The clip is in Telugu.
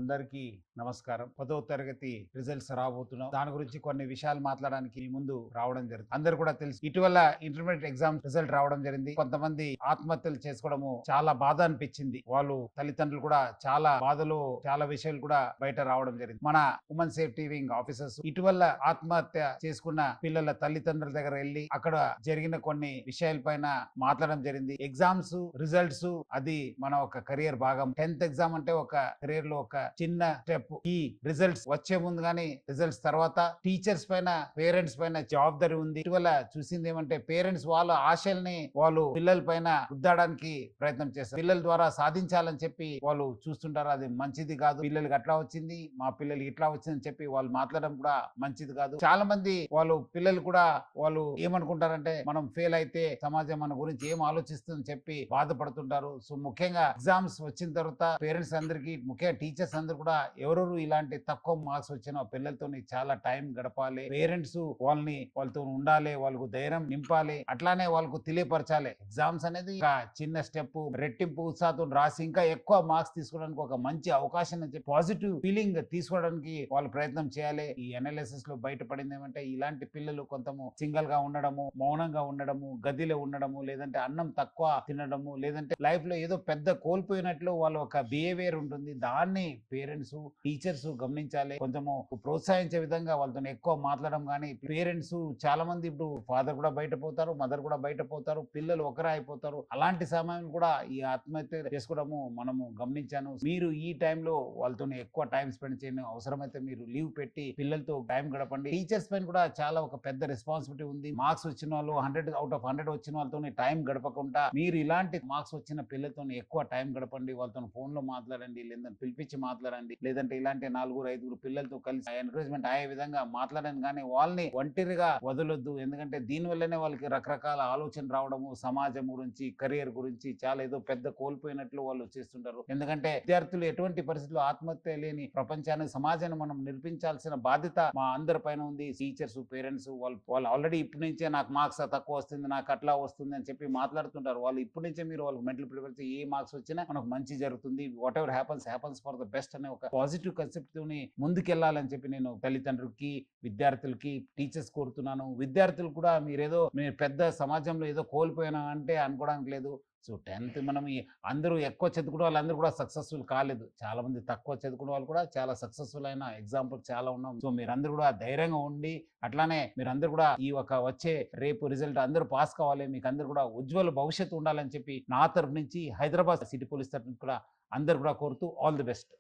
అందరికీ నమస్కారం. 10వ తరగతి రిజల్ట్స్ రాబోతున్నాం. దాని గురించి కొన్ని విషయాలు మాట్లాడడానికి మీ ముందు రావడం జరిగింది. అందరు కూడా తెలుసు, ఇటీవల ఇంటర్మీడియట్ ఎగ్జామ్ రిజల్ట్ రావడం జరిగింది. కొంతమంది ఆత్మహత్యలు చేసుకోవడము చాలా బాధ అనిపించింది. వాళ్ళు తల్లిదండ్రులు కూడా చాలా బాధలు, చాలా విషయాలు కూడా బయట రావడం జరిగింది. మన ఉమెన్ సేఫ్టీ వింగ్ ఆఫీసర్స్ ఇటీవల ఆత్మహత్య చేసుకున్న పిల్లల తల్లిదండ్రుల దగ్గర వెళ్ళి అక్కడ జరిగిన కొన్ని విషయాల పైన మాట్లాడడం జరిగింది. ఎగ్జామ్స్ రిజల్ట్స్ అది మన ఒక కెరియర్ భాగం. 10th ఎగ్జామ్ అంటే ఒక కెరీర్ లో ఒక చిన్న స్టెప్. ఈ రిజల్ట్స్ వచ్చే ముందు గానీ రిజల్ట్స్ తర్వాత టీచర్స్ పైన, పేరెంట్స్ పైన జవాబుదారీ ఉంది. ఇటీవల చూసింది ఏమంటే పేరెంట్స్ వాళ్ళ ఆశల్ని వాళ్ళు పిల్లల పైన రుద్దడానికి ప్రయత్నం చేస్తారు. పిల్లల ద్వారా సాధించాలని చెప్పి వాళ్ళు చూస్తుంటారు. అది మంచిది కాదు. పిల్లలకి అట్లా వచ్చింది, మా పిల్లలకి ఇట్లా వచ్చిందని చెప్పి వాళ్ళు మాట్లాడడం కూడా మంచిది కాదు. చాలా మంది వాళ్ళు పిల్లలు కూడా వాళ్ళు ఏమనుకుంటారంటే మనం ఫెయిల్ అయితే సమాజం మన గురించి ఏం ఆలోచిస్తుందని చెప్పి బాధపడుతుంటారు. సో ముఖ్యంగా ఎగ్జామ్స్ వచ్చిన తర్వాత పేరెంట్స్ అందరికి, ముఖ్యంగా టీచర్స్ అందరు కూడా ఎవరెవరు ఇలాంటి తక్కువ మార్క్స్ వచ్చిన పిల్లలతో చాలా టైం గడపాలి. పేరెంట్స్ వాళ్ళతో ఉండాలి, వాళ్ళకు ధైర్యం నింపాలి, అట్లానే వాళ్ళకు తెలియపరచాలి. ఎగ్జామ్స్ అనేది ఒక చిన్న స్టెప్. రెట్టింపు ఉత్సాహంతో రాసి ఇంకా ఎక్కువ మార్క్స్ తీసుకోవడానికి ఒక మంచి అవకాశం అని చెప్పి పాజిటివ్ ఫీలింగ్ తీసుకోవడానికి వాళ్ళు ప్రయత్నం చేయాలి. ఈ అనాలిసిస్ లో బయటపడింది ఏమంటే ఇలాంటి పిల్లలు కొంతము సింగల్ గా ఉండడము, మౌనంగా ఉండడము, గదిలో ఉండడము, లేదంటే అన్నం తక్కువ తినడము, లేదంటే లైఫ్ లో ఏదో పెద్ద కోల్పోయినట్లు వాళ్ళ ఒక బిహేవియర్ ఉంటుంది. దాన్ని పేరెంట్స్, టీచర్స్ గమనించాలి. కొంచెము ప్రోత్సహించే విధంగా వాళ్ళతో ఎక్కువ మాట్లాడడం. కానీ పేరెంట్స్ చాలా మంది ఇప్పుడు ఫాదర్ కూడా బయట పోతారు, మదర్ కూడా బయట పోతారు, పిల్లలు ఒకరే అయిపోతారు. అలాంటి సమయం కూడా ఈ ఆత్మహత్య చేసుకోవడము మనము గమనించాను. మీరు ఈ టైంలో వాళ్ళతో ఎక్కువ టైం స్పెండ్ చేయండి. అవసరమైతే మీరు లీవ్ పెట్టి పిల్లలతో టైం గడపండి. టీచర్స్ పైన కూడా చాలా ఒక పెద్ద రెస్పాన్సిబిలిటీ ఉంది. మార్క్స్ వచ్చిన వాళ్ళు 100/100 వచ్చిన వాళ్ళతో టైం గడపకుండా మీరు ఇలాంటి మార్క్స్ వచ్చిన పిల్లలతో ఎక్కువ టైం గడపండి. వాళ్ళతో ఫోన్ లో మాట్లాడండి, లేదంటే పిలిపించి మాట్లాడండి, లేదంటే ఇలాంటి 4-5 పిల్లలతో కలిసి ఎంకరేజ్మెంట్ అయ్యే విధంగా మాట్లాడండి. కానీ వాళ్ళని ఒంటరిగా వదలొద్దు. ఎందుకంటే దీని వల్లనే వాళ్ళకి రకరకాల ఆలోచన రావడము, సమాజం గురించి, కెరియర్ గురించి చాలా ఏదో పెద్ద కోల్పోయినట్లు వాళ్ళు చేస్తుంటారు. ఎందుకంటే విద్యార్థులు ఎటువంటి పరిస్థితుల్లో ఆత్మహత్య లేని ప్రపంచాన్ని, సమాజాన్ని మనం నిర్మించాల్సిన బాధ్యత మా అందరి పైన ఉంది. టీచర్స్, పేరెంట్స్ వాళ్ళు ఆల్రెడీ ఇప్పటి నుంచే నాకు మార్క్స్ తక్కువ వస్తుంది, నాకు అట్లా వస్తుంది అని చెప్పి మాట్లాడుతుంటారు. వాళ్ళు ఇప్పటి నుంచే మీరు వాళ్ళకి మెంటల్ ప్రిపేర్ చేసి ఏ మార్క్స్ వచ్చినా మనకు మంచి జరుగుతుంది, what ever happens for the best అనే ఒక పాజిటివ్ కాన్సెప్ట్ తోని ముందుకెళ్లాలని చెప్పి నేను తల్లిదండ్రులకి, విద్యార్థులకి, టీచర్స్ కోరుతున్నాను. విద్యార్థులు కూడా మీరు పెద్ద సమాజంలో ఏదో కోల్పోయినా అంటే అనుకోవడానికి లేదు. సో 10th మనం అందరూ ఎక్కువ చదువుకునే వాళ్ళందరూ కూడా సక్సెస్ఫుల్ కాలేదు. చాలా మంది తక్కువ చదువుకునే వాళ్ళు కూడా చాలా సక్సెస్ఫుల్ అయిన ఎగ్జాంపుల్ చాలా ఉన్నాం. సో మీరందరూ కూడా ధైర్యంగా ఉండి, అట్లానే మీరందరూ కూడా ఈ ఒక వచ్చే రేపు రిజల్ట్ అందరూ పాస్ కావాలి, మీకు అందరూ కూడా ఉజ్వల భవిష్యత్తు ఉండాలని చెప్పి నా తరపు నుంచి, హైదరాబాద్ సిటీ పోలీస్ తరపు నుంచి కూడా అందరు కూడా కోరుతూ ఆల్ ది బెస్ట్.